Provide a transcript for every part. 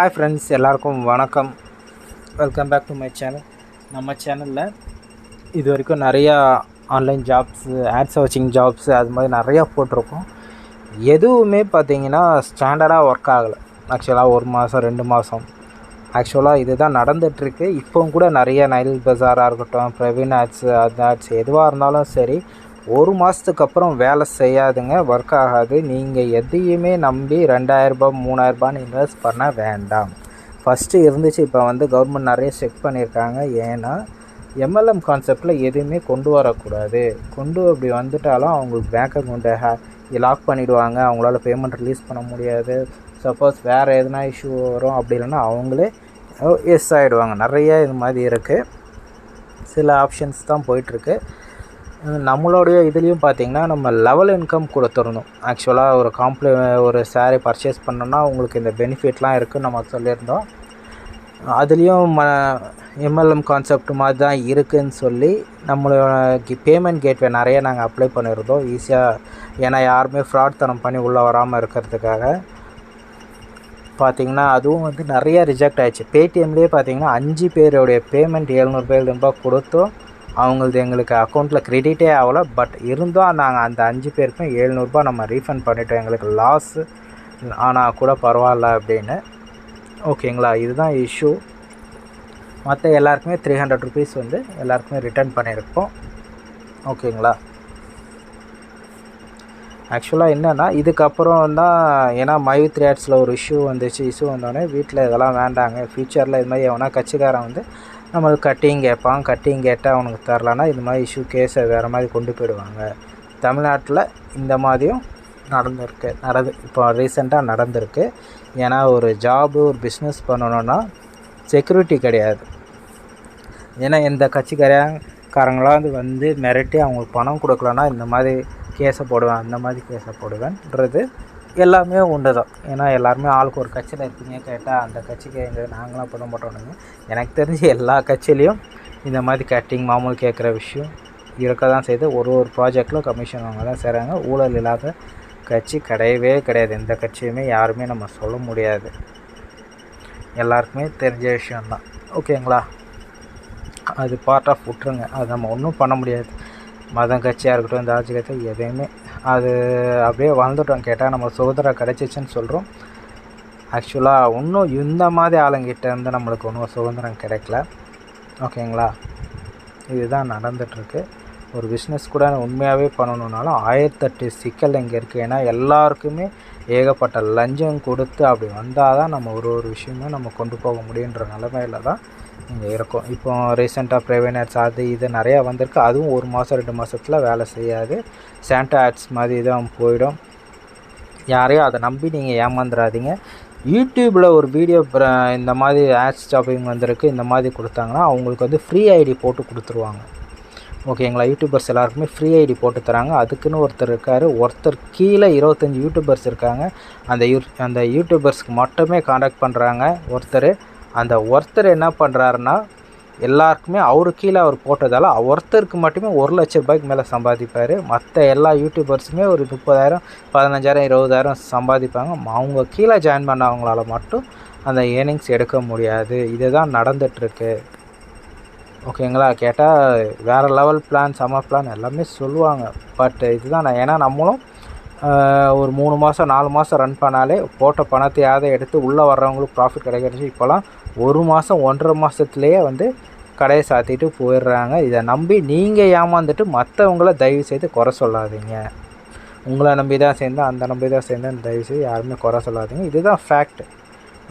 Hi friends, எல்லாருக்கும் வணக்கம். Welcome back to my channel. நம்ம சேனலில் இது வரைக்கும் நிறையா online jobs, ad searching jobs அது மாதிரி நிறையா போட்டிருக்கோம். எதுவுமே பார்த்திங்கன்னா ஸ்டாண்டர்டாக ஒர்க் ஆகலை. ஆக்சுவலாக 1 மாதம் 2 மாதம் ஆக்சுவலாக இது தான் நடந்துகிட்ருக்கு. இப்போவும் கூட நிறைய நைல் பஜாராக இருக்கட்டும், பிரவீன் ஆட்ஸு, அது ஆட்ஸ் எதுவாக இருந்தாலும் சரி, 1 மாதத்துக்கு அப்புறம் வேலை செய்யாதுங்க, ஒர்க் ஆகாது. நீங்கள் எதையுமே நம்பி 2000 3000 இன்வெஸ்ட் பண்ண வேண்டாம். ஃபஸ்ட்டு இருந்துச்சு, இப்போ கவர்மெண்ட் நிறைய செக் பண்ணியிருக்காங்க. ஏன்னா எம்எல்எம் கான்செப்டில் எதுவுமே கொண்டு வரக்கூடாது. அப்படி வந்துட்டாலும் அவங்களுக்கு பேங்க் அக்கௌண்ட்டை லாக் பண்ணிவிடுவாங்க. அவங்களால பேமெண்ட் ரிலீஸ் பண்ண முடியாது. சப்போஸ் வேறு எதுனா இஷ்யூ வரும், அப்படி இல்லைன்னா அவங்களே எஸ் ஆகிடுவாங்க. நிறைய இது மாதிரி இருக்குது. சில ஆப்ஷன்ஸ் தான் போயிட்டுருக்கு. நம்மளுடைய இதுலேயும் பார்த்திங்கன்னா நம்ம லெவல் இன்கம் கொடுத்துடணும். ஆக்சுவலாக ஒரு சாரீ பர்ச்சேஸ் பண்ணோன்னா உங்களுக்கு இந்த பெனிஃபிட்லாம் இருக்குதுன்னு நம்ம சொல்லியிருந்தோம். அதுலேயும் எம்எல்எம் கான்செப்ட் மாதிரி தான் இருக்குதுன்னு சொல்லி நம்மளோட பேமெண்ட் கேட்வே நிறைய நாங்கள் அப்ளை பண்ணியிருந்தோம் ஈஸியாக. ஏன்னா யாருமே ஃப்ராட் தனம் பண்ணி உள்ளே வராமல் இருக்கிறதுக்காக. பார்த்திங்கன்னா அதுவும் நிறைய ரிஜெக்ட் ஆகிடுச்சு. பேடிஎம்லேயே பார்த்திங்கன்னா 5 பேருடைய பேமெண்ட் 700 கொடுத்தோம். எங்களுக்கு அக்கௌண்ட்டில் க்ரெடிட்டே ஆகலை. பட் இருந்தும் நாங்கள் அந்த 5 பேருக்கும் 700 நம்ம ரீஃபண்ட் பண்ணிட்டோம். எங்களுக்கு லாஸ் ஆனால் கூட பரவாயில்ல அப்படின்னு. ஓகேங்களா, இதுதான் இஷ்யூ. மற்ற எல்லாருக்குமே 300 ருபீஸ் எல்லாருக்குமே ரிட்டர்ன் பண்ணியிருக்கோம். ஓகேங்களா, ஆக்சுவலாக என்னென்னா இதுக்கப்புறம் தான், ஏன்னா மை3 ஆட்ஸில் ஒரு இஷ்யூ வந்தோடனே வீட்டில் இதெல்லாம் வேண்டாங்க, ஃப்யூச்சரில் இது மாதிரி எவனா கட்சிக்காரன் நம்மளுக்கு கட்டிங் கேட்பான். கட்டிங் கேட்டால் அவனுக்கு தரலான்னா இது மாதிரி இஷ்யூ கேஸை வேறு மாதிரி கொண்டு போயிடுவாங்க. தமிழ்நாட்டில் இந்த மாதிரியும் இப்போ ரீசெண்டாக நடந்திருக்கு. ஏன்னா ஒரு ஜாபு, ஒரு பிஸ்னஸ் பண்ணணுன்னா செக்யூரிட்டி கிடையாது. ஏன்னா எந்த கட்சிக்காரங்களாம் மிரட்டி அவங்களுக்கு பணம் கொடுக்கலன்னா இந்த மாதிரி கேஸை போடுவேன், அந்த மாதிரி கேஸை போடுவேன்றது எல்லாமே உண்டு தான். ஏன்னா எல்லாருமே ஆளுக்கு ஒரு கட்சியில் இருக்கீங்க, கேட்டால் அந்த கட்சிக்கு நாங்களாம் பண்ண மாட்டோம்னுங்க. எனக்கு தெரிஞ்சு எல்லா கட்சியிலையும் இந்த மாதிரி கட்டிங் மாமூல் கேட்குற விஷயம் இருக்க தான் செய்து. ஒரு ப்ராஜெக்டில் கமிஷன் அவங்க தான் செய்கிறாங்க. ஊழல் இல்லாத கட்சி கிடையவே கிடையாது. எந்த கட்சியுமே யாருமே நம்ம சொல்ல முடியாது. எல்லாருக்குமே தெரிஞ்ச விஷயந்தான். ஓகேங்களா, அது பார்ட் ஆஃப் விட்டுருங்க. அது நம்ம ஒன்றும் பண்ண முடியாது. மதம் கட்சியாக இருக்கட்டும், இந்த ஆட்சி கட்சி எதையுமே அது அப்படியே வாழ்ந்துட்டோம். கேட்டால் நம்ம சுதந்திரம் கிடச்சிச்சின்னு சொல்கிறோம். ஆக்சுவலாக இன்னும் இந்த மாதிரி ஆளுங்கிட்ட நம்மளுக்கு ஒன்றும் சுதந்திரம் கிடைக்கல. ஓகேங்களா, இதுதான் நடந்துகிட்ருக்கு. ஒரு பிஸ்னஸ் கூட உண்மையாகவே பண்ணணுன்னாலும் 1008 சிக்கல் இங்கே இருக்குது. ஏன்னா எல்லாருக்குமே ஏகப்பட்ட லஞ்சம் கொடுத்து அப்படி வந்தால் தான் நம்ம ஒரு விஷயமே நம்ம கொண்டு போக முடியுன்ற நிலமையில தான் இங்கே இருக்கும். இப்போ ரீசெண்டாக ப்ரைவேட் ஆட்ஸ் அது இது நிறையா வந்திருக்கு. அதுவும் 1 மாதம் 2 மாதத்தில் வேலை செய்யாது. சாண்டா ஆட்ஸ் மாதிரி தான் போயிடும். யாரையும் அதை நம்பி நீங்கள் ஏமாந்துடாதீங்க. யூடியூப்பில் ஒரு வீடியோ இந்த மாதிரி ஆட்ஸ் ஜாப்பிங் வந்திருக்கு, இந்த மாதிரி கொடுத்தாங்கன்னா அவங்களுக்கு ஃப்ரீ ஐடி போட்டு கொடுத்துருவாங்க. ஓகேங்களா, யூடியூபர்ஸ் எல்லாருக்குமே ஃப்ரீ ஐடி போட்டு தராங்க. அதுக்குன்னு ஒருத்தர் இருக்கார். ஒருத்தர் கீழே 25 யூடியூபர்ஸ் இருக்காங்க. அந்த யூடியூபர்ஸ்க்கு மட்டுமே காண்டாக்ட் பண்ணுறாங்க ஒருத்தர் என்ன பண்ணுறாருன்னா, எல்லாருக்குமே கீழே அவர் போட்டதால் ஒருத்தருக்கு மட்டுமே 1 லட்ச ரூபாய்க்கு மேலே சம்பாதிப்பார். மற்ற எல்லா யூடியூபர்ஸுமே ஒரு 30,000 15,000 20,000 சம்பாதிப்பாங்க. அவங்க கீழே ஜாயின் பண்ணவங்களால மட்டும் அந்த ஏர்னிங்ஸ் எடுக்க முடியாது. இதுதான் நடந்துகிட்ருக்கு. ஓகேங்களா, கேட்டால் வேறு லெவல் பிளான், சம்மர் பிளான் எல்லாமே சொல்லுவாங்க. பட் இதுதான் ஏன்னா நம்மளும் ஒரு 3 மாதம் 4 மாதம் ரன் பண்ணாலே போட்ட பணத்தையாவது எடுத்து உள்ளே வர்றவங்களுக்கு ப்ராஃபிட் கிடைக்கிறது. இப்போலாம் 1 மாதம் 1.5 மாதத்துலேயே கடையை சாத்திட்டு போயிடுறாங்க. இதை நம்பி நீங்கள் ஏமாந்துட்டு மற்றவங்கள தயவு செய்து குறை சொல்லாதீங்க. உங்களை நம்பி தான் சேர்ந்தேன், அந்த நம்பி தான் சேர்ந்தேன் தயவு செய்து யாருமே குறை சொல்லாதீங்க. இதுதான் ஃபேக்ட்.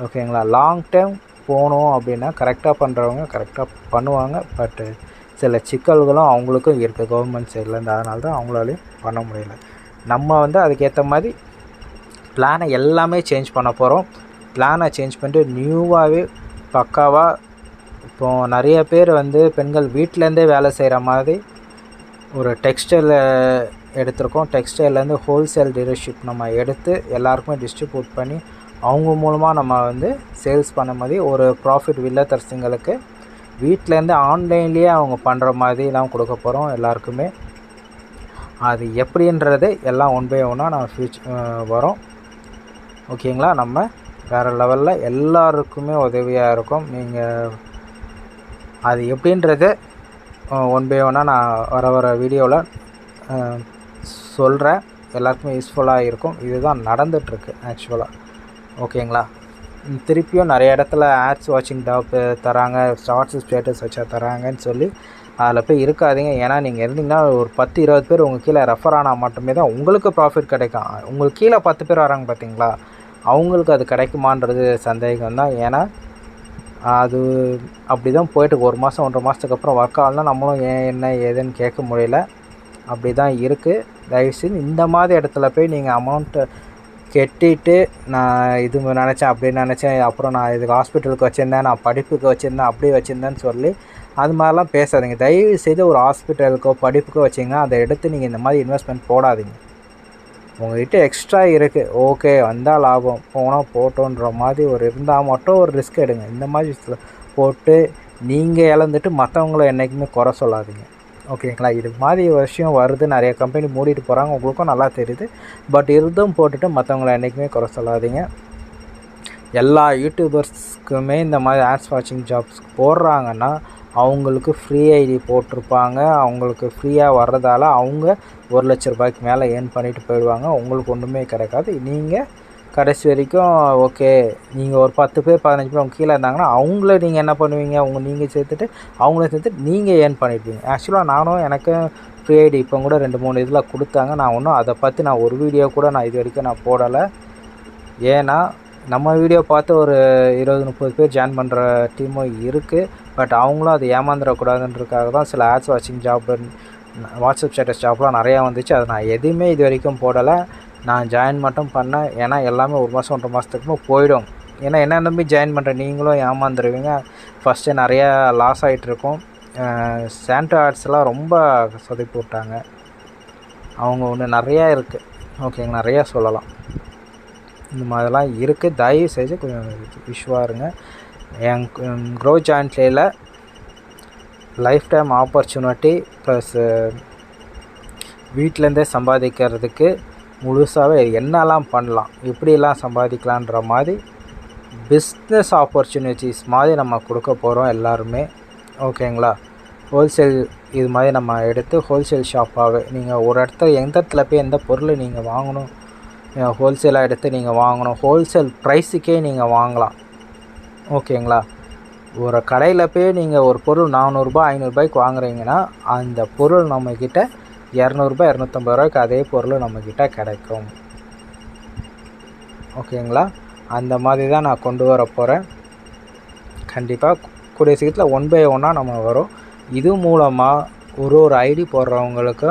ஓகேங்களா, லாங் டைம் போகணும் அப்படின்னா கரெக்டாக பண்ணுறவங்க கரெக்டாக பண்ணுவாங்க. பட்டு சில சிக்கல்களும் அவங்களுக்கும் இருக்குது கவர்மெண்ட் சைட்லேருந்து. அதனால தான் அவங்களாலையும் பண்ண முடியல. நம்ம அதுக்கேற்ற மாதிரி பிளானை எல்லாமே சேஞ்ச் பண்ண போகிறோம். பிளானை சேஞ்ச் பண்ணிட்டு நியூவாகவே பக்காவாக இப்போது நிறைய பேர் பெண்கள் வீட்டிலேருந்தே வேலை செய்கிற மாதிரி ஒரு டெக்ஸ்டைல் எடுத்திருக்கோம். டெக்ஸ்டைல்லேருந்து ஹோல்சேல் டீலர்ஷிப் நம்ம எடுத்து எல்லாருக்குமே டிஸ்ட்ரிபியூட் பண்ணி அவங்க மூலமாக நம்ம சேல்ஸ் பண்ண மாதிரி ஒரு ப்ராஃபிட் இல்லத்தரசிங்களுக்கு வீட்டிலேருந்து ஆன்லைன்லேயே அவங்க பண்ணுற மாதிரிலாம் கொடுக்க போகிறோம் எல்லாருக்குமே. அது எப்படின்றது எல்லாம் ஒன் பை ஒன்னாக நம்ம வரோம். ஓகேங்களா, நம்ம வேறு லெவலில் எல்லாருக்குமே உதவியாக இருக்கும். நீங்கள் அது எப்படின்றது ஒன் பை ஒன்னாக நான் வர வீடியோவில் சொல்கிறேன். எல்லாருக்குமே யூஸ்ஃபுல்லாக இருக்கும். இதுதான் நடந்துகிட்ருக்கு ஆக்சுவலாக. ஓகேங்களா? திருப்பியும் நிறைய இடத்துல ஆட்ஸ் வாட்சிங் டாப் தராங்க, ஷார்ட்ஸு ஸ்டேட்டஸ் வச்சா தராங்கன்னு சொல்லி அதில் போய் இருக்காதீங்க. ஏன்னா நீங்கள் இருந்தீங்கன்னா ஒரு 10-20 பேர் உங்கள் கீழே ரெஃபர் ஆனால் மட்டுமே தான் உங்களுக்கு ப்ராஃபிட் கிடைக்கும். உங்களுக்கு கீழே 10 பேர் வராங்க பார்த்தீங்களா, அவங்களுக்கு அது கிடைக்குமான்றது சந்தேகம் தான். ஏன்னா அது அப்படி தான் போய்ட்டு 1 மாதம் 1.5 மாதத்துக்கு அப்புறம் ஒர்க் ஆகலாம். நம்மளும் ஏன் என்ன ஏதுன்னு கேட்க முடியல. அப்படி தான் இருக்குது. தயவுசெய்து இந்த மாதிரி இடத்துல போய் நீங்கள் அமௌண்ட்டை கட்டிட்டு நான் இது நினச்சேன் அப்படி நினச்சேன், அப்புறம் நான் இதுக்கு ஹாஸ்பிட்டலுக்கு வச்சுருந்தேன், நான் படிப்புக்கு வச்சுருந்தேன், அப்படி வச்சுருந்தேன்னு சொல்லி அது மாதிரிலாம் பேசாதீங்க. தயவு செய்து ஒரு ஹாஸ்பிட்டலுக்கோ படிப்புக்கோ வச்சிங்கன்னா அதை எடுத்து நீங்கள் இந்த மாதிரி இன்வெஸ்ட்மெண்ட் போடாதீங்க. உங்கள்கிட்ட எக்ஸ்ட்ரா இருக்குது, ஓகே வந்தால் லாபம், போனால் போட்டோன்ற மாதிரி ஒரு இருந்தால் மட்டும் ஒரு ரிஸ்க் எடுங்க. இந்த மாதிரி போட்டு நீங்கள் இழந்துட்டு மற்றவங்கள என்றைக்குமே குறை சொல்லாதீங்க. ஓகேங்களா? இது மாதிரி விஷயம் வருது, நிறைய கம்பெனி மூடிட்டு போகிறாங்க, உங்களுக்கும் நல்லா தெரியுது. பட் இருந்தும் போட்டுட்டு மற்றவங்கள என்றைக்குமே குறை சொல்லாதீங்க. எல்லா யூடியூபர்ஸ்க்குமே இந்த மாதிரி ஆட்ஸ் வாட்சிங் ஜாப்ஸ் போடுறாங்கன்னா அவங்களுக்கு ஃப்ரீ ஐடி போட்டிருப்பாங்க. அவங்களுக்கு ஃப்ரீயாக வர்றதால அவங்க 1 லட்ச ரூபாய்க்கு மேலே ஏர்ன் பண்ணிவிட்டு போயிடுவாங்க. உங்களுக்கு ஒன்றுமே கிடைக்காது. நீங்கள் கடைசி வரைக்கும் ஓகே, நீங்கள் ஒரு 10 பேர் 15 பேர் அவங்க கீழே இருந்தாங்கன்னா அவங்கள நீங்கள் என்ன பண்ணுவீங்க, நீங்கள் சேர்த்துட்டு அவங்கள சேர்த்துட்டு நீங்கள் ஏர்ன் பண்ணிடுவீங்க. ஆக்சுவலாக நானும் எனக்கு ஃப்ரீ ஐடி இப்போ கூட 2-3 இதில் கொடுத்தாங்க. நான் ஒன்றும் அதை பற்றி நான் ஒரு வீடியோ கூட நான் இது வரைக்கும் நான் போடலை. ஏன்னா நம்ம வீடியோ பார்த்து ஒரு 20-30 பேர் ஜாயின் பண்ணுற டீமும் இருக்குது. பட் அவங்களும் அது ஏமாந்துடக்கூடாதுன்றதுக்காக தான் சில ஆட்ஸ் வாட்சிங் ஜாப், வாட்ஸ்அப் ஸ்டேட்டஸ் ஜாப்லாம் நிறையா வந்துச்சு. அதை நான் எதுவுமே இது வரைக்கும் போடலை. நான் ஜாயின் மட்டும் பண்ணேன். ஏன்னா எல்லாமே 1 மாதம் 1.5 மாதத்துக்குமே போயிடும். ஏன்னா என்ன நம்பி ஜாயின் பண்ணுற நீங்களும் ஏமாந்துருவீங்க. ஃபஸ்ட்டு நிறையா லாஸ் ஆகிட்ருக்கும். சாண்டோ ஆட்ஸ்லாம் ரொம்ப சொதப்பி விட்டாங்க. அவங்க ஒன்று நிறையா இருக்குது. ஓகேங்க, நிறையா சொல்லலாம். இந்த மாதிரிலாம் இருக்குது. தயவு செஞ்சு கொஞ்சம் விஷுவாக இருங்க. என் க்ரோ ஜாயின்ட்லேயில் லைஃப் டைம் ஆப்பர்ச்சுனிட்டி ப்ளஸ் வீட்டிலேருந்தே சம்பாதிக்கிறதுக்கு முழுசாகவே என்னெல்லாம் பண்ணலாம், எப்படிலாம் சம்பாதிக்கலான்ற மாதிரி பிஸ்னஸ் ஆப்பர்ச்சுனிட்டிஸ் மாதிரி நம்ம கொடுக்க போகிறோம் எல்லாருமே. ஓகேங்களா? ஹோல்சேல் இது மாதிரி நம்ம எடுத்து ஹோல்சேல் ஷாப்பாகவே நீங்கள் ஒரு இடத்துல எந்த இடத்துல போய் எந்த பொருளை நீங்கள் வாங்கணும், ஹோல்சேலாக எடுத்து நீங்கள் வாங்கணும், ஹோல்சேல் ப்ரைஸுக்கே நீங்கள் வாங்கலாம். ஓகேங்களா? ஒரு கடையில் போய் நீங்கள் ஒரு பொருள் 400 500 வாங்குறீங்கன்னா அந்த பொருள் நம்மக்கிட்ட 200 250 ரூபாய்க்கு அதே பொருள் நம்மக்கிட்ட கிடைக்கும். ஓகேங்களா? அந்த மாதிரி தான் நான் கொண்டு வர போகிறேன். கண்டிப்பாக கூடிய சீக்கிரத்தில் 1 by 1 நம்ம வரும். இது மூலமாக ஒரு ஐடி போடுறவங்களுக்கு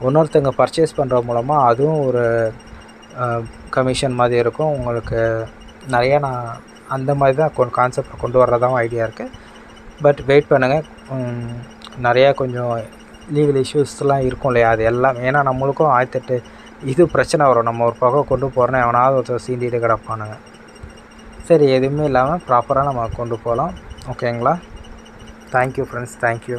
இன்னொருத்தங்க பர்ச்சேஸ் பண்ணுற மூலமாக அதுவும் ஒரு கமிஷன் மாதிரி இருக்கும். உங்களுக்கு நிறையா நான் அந்த மாதிரி தான் கான்செப்ட் கொண்டு வர்றதாகவும் ஐடியா இருக்குது. பட் வெயிட் பண்ணுங்கள். நிறையா கொஞ்சம் லீகல் இஷ்யூஸ்லாம் இருக்கும் இல்லையா, அது எல்லாம் ஏன்னா நம்மளுக்கும் 1008 இது பிரச்சனை வரும். நம்ம ஒரு பக்கம் கொண்டு போகிறோன்னா எவனாவது ஒருத்தர் சீண்டிட்டு கிடப்பானுங்க. சரி, எதுவுமே இல்லாமல் ப்ராப்பராக நம்ம கொண்டு போகலாம். ஓகேங்களா? Thank you friends, thank you.